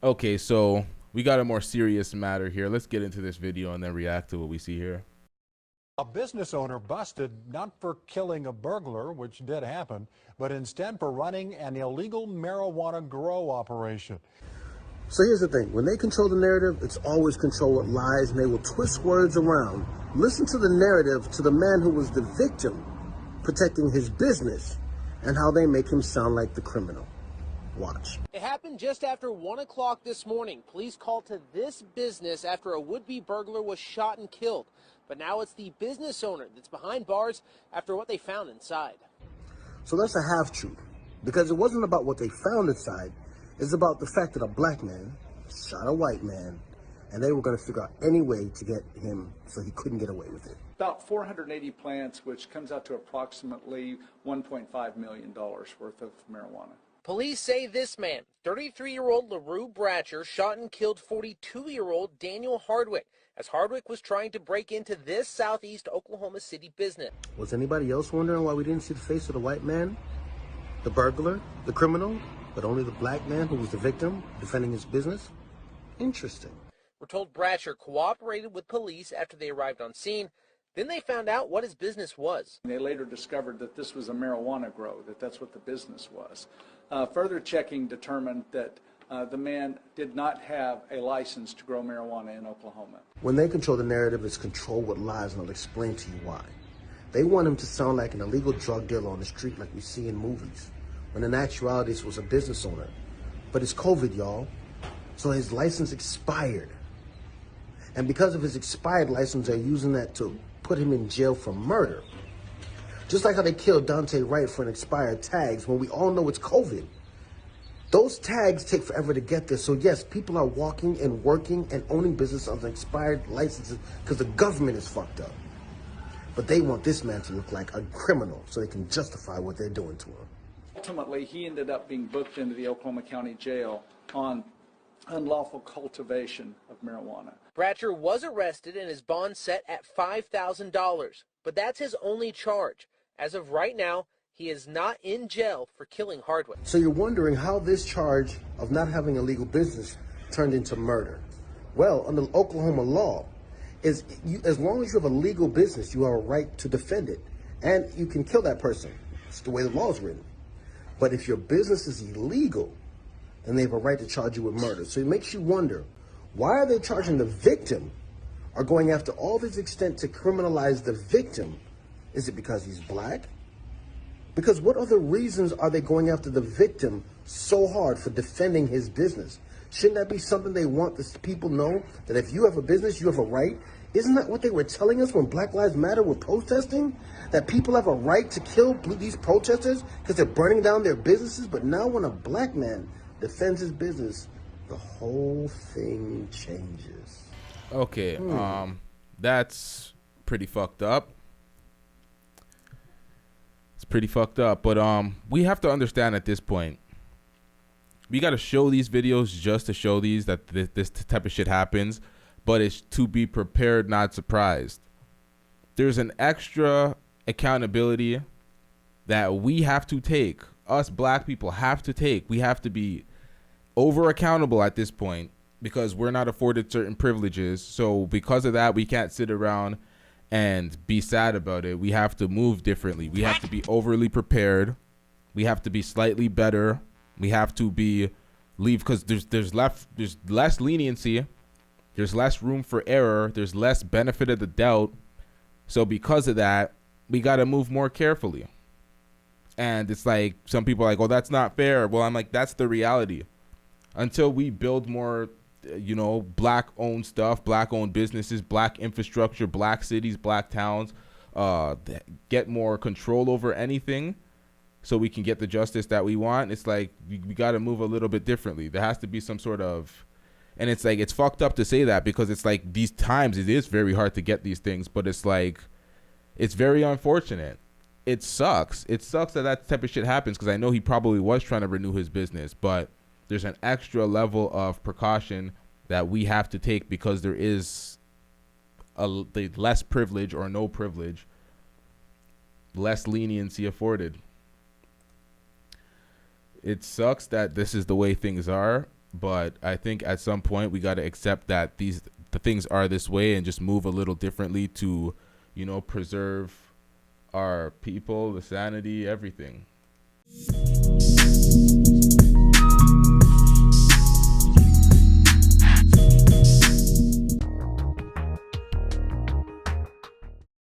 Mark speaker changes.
Speaker 1: Okay, so we got a more serious matter here. Let's get into this video and then react to what we see here.
Speaker 2: A business owner busted not for killing a burglar, which did happen, but instead for running an illegal marijuana grow operation.
Speaker 3: So here's the thing. When they control the narrative, it's always control with lies, and they will twist words around. Listen to the narrative to the man who was the victim protecting his business and how they make him sound like the criminal. Watch.
Speaker 4: It happened just after 1 o'clock this morning. Police called to this business after a would-be burglar was shot and killed. But now it's the business owner that's behind bars after what they found inside.
Speaker 3: So that's a half-truth, because it wasn't about what they found inside. It's about the fact that a black man shot a white man, and they were going to figure out any way to get him so he couldn't get away with it.
Speaker 5: About 480 plants, which comes out to approximately $1.5 million worth of marijuana.
Speaker 4: Police say this man, 33-year-old LaRue Bratcher, shot and killed 42-year-old Daniel Hardwick as Hardwick was trying to break into this southeast Oklahoma City business.
Speaker 3: Was anybody else wondering why we didn't see the face of the white man, the burglar, the criminal, but only the black man who was the victim defending his business? Interesting.
Speaker 4: We're told Bratcher cooperated with police after they arrived on scene. Then they found out what his business was.
Speaker 5: They later discovered that this was a marijuana grow, that's what the business was. Further checking determined that the man did not have a license to grow marijuana in Oklahoma.
Speaker 3: When they control the narrative, it's controlled with lies, and I'll explain to you why. They want him to sound like an illegal drug dealer on the street like we see in movies, when in actuality this was a business owner. But it's COVID, y'all, so his license expired. And because of his expired license, they're using that to put him in jail for murder. Just like how they killed Dante Wright for an expired tags when we all know it's COVID. Those tags take forever to get there. So yes, people are walking and working and owning business on expired licenses because the government is fucked up. But they want this man to look like a criminal so they can justify what they're doing to him.
Speaker 5: Ultimately, he ended up being booked into the Oklahoma County Jail on unlawful cultivation of marijuana.
Speaker 4: Bratcher was arrested and his bond set at $5,000, but that's his only charge. As of right now, he is not in jail for killing Hardwick.
Speaker 3: So you're wondering how this charge of not having a legal business turned into murder. Well, under Oklahoma law, as long as you have a legal business, you have a right to defend it. And you can kill that person. It's the way the law is written. But if your business is illegal, then they have a right to charge you with murder. So it makes you wonder, why are they charging the victim or going after all this extent to criminalize the victim? Is it because he's black? Because what other reasons are they going after the victim so hard for defending his business? Shouldn't that be something they want the people know, that if you have a business, you have a right? Isn't that what they were telling us when Black Lives Matter were protesting? That people have a right to kill these protesters because they're burning down their businesses? But now when a black man defends his business, the whole thing changes.
Speaker 1: Okay, that's pretty fucked up. It's pretty fucked up, but we have to understand at this point, we got to show these videos just to show these that this type of shit happens, but it's to be prepared, not surprised. There's an extra accountability that we have to take. Us black people have to take. We have to be over accountable at this point because we're not afforded certain privileges. So because of that, we can't sit around and be sad about it. We have to move differently. We have to be overly prepared. We have to be slightly better. We have to leave because there's less leniency. There's less room for error. There's less benefit of the doubt. So because of that, we got to move more carefully. And it's like, some people are like, oh, that's not fair. Well, I'm like, that's the reality. Until we build more, black owned stuff, black owned businesses, black infrastructure, black cities, black towns, get more control over anything so we can get the justice that we want. It's like, we got to move a little bit differently. There has to be some sort of, and it's like, it's fucked up to say that because it's like these times, it is very hard to get these things, but it's like, it's very unfortunate. It sucks. It sucks that type of shit happens because I know he probably was trying to renew his business, but there's an extra level of precaution that we have to take because there is the less privilege or no privilege, less leniency afforded. It sucks that this is the way things are, But I think at some point we got to accept that the things are this way and just move a little differently to, preserve our people, the sanity, everything.